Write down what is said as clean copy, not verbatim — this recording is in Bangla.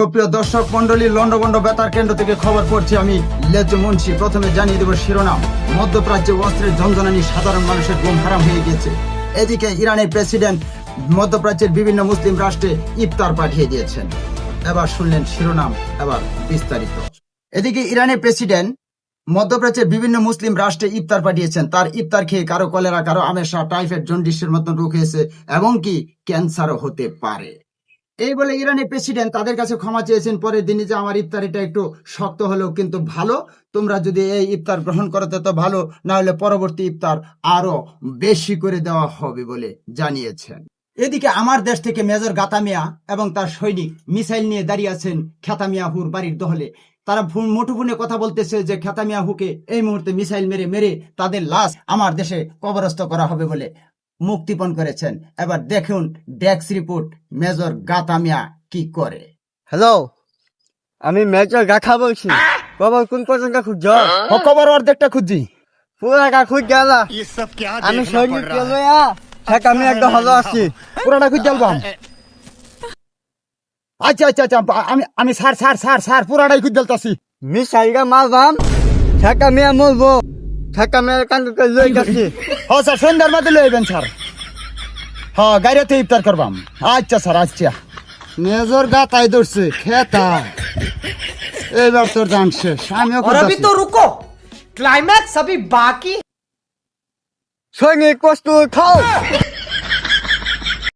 সুপ্রিয় দর্শক মন্ডলী, লন্ডভন্ড বেতার কেন্দ্র থেকে খবর পড়ছি আমি লেজু মুন্সি। প্রথমে জানিয়ে দেব শিরোনাম। মধ্যপ্রাচ্যে অস্ত্রের ঝঞ্ঝনানি, সাধারণ মানুষের ঘুম হারাম হয়ে গিয়েছে। এদিকে ইরানের প্রেসিডেন্ট মধ্যপ্রাচ্যের বিভিন্ন মুসলিম রাষ্ট্রে ইফতার পাঠিয়ে দিয়েছেন। এবার শুনলেন শিরোনাম, এবার বিস্তারিত। এদিকে ইরানের প্রেসিডেন্ট মধ্যপ্রাচ্যের বিভিন্ন মুসলিম রাষ্ট্রে ইফতার পাঠিয়েছেন। তার ইফতার খেয়ে কারো কলেরা, কারো আমেশা, টাইফয়েড, জন্ডিসের মতন রোগ হয়েছে এবং কি ক্যান্সারও হতে পারে। এই বলে ইরানের প্রেসিডেন্ট তাদের কাছে ক্ষমা চেয়েছেন পরের দিনই, যে আমার ইফতারিটা একটু শক্ত হলেও কিন্তু ভালো, তোমরা যদি এই ইফতার গ্রহণ করতে তো ভালো, না হলে পরবর্তী ইফতার আরো বেশি করে দেওয়া হবে বলে জানিয়েছেন। এদিকে আমার দেশ থেকে মেজর গাতামিয়া এবং তার সৈনিক মিসাইল নিয়ে দাঁড়িয়ে আছেন খেতামিয়াহুর বাড়ির দহলে। তারা মুঠোফোনে কথা বলতেছে যে খেতামিয়াহুকে এই মুহূর্তে মিসাইল মেরে মেরে তাদের লাশ আমার দেশে কবরস্থ করা হবে বলে মুক্তিপণ করেছেন। এবার দেখুন ডেস্ক রিপোর্ট, মেজর গাতামিয়া কি করে। হ্যালো, আমি মেজর গাখা বলছি। খবর কোন পর্যন্ত খুঁজছ? খবর অর্ধেকটা খুঁজছি, পুরাটা খুঁজ গেল। আমি সৈনিক আমি একদম ভালো আছি। পুরাটা খুঁজ গেলবাম। আচ্ছা আচ্ছা আচ্ছা, আমি স্যার স্যার স্যার স্যার পুরাটাই খুঁজ গেলতাছি। মিসাইলটা মারবাম, ঠেকা মেয়ে মরবো। ঠেকা মেয়ের কান্দ করে লই গেছি। হ্যাঁ স্যার, সন্ধ্যার মধ্যে লইবেন স্যার। হ্যাঁ, গাড়িতে ইফতার করবাম। আচ্ছা স্যার, আচ্ছা। মেজর গাতাই ধরছে খেতা, এবার তোর জান শেষ। আমিও और अभी तो रुको, क्लाइमैक्स अभी बाकी। সৈনিক প্রস্তুত হও।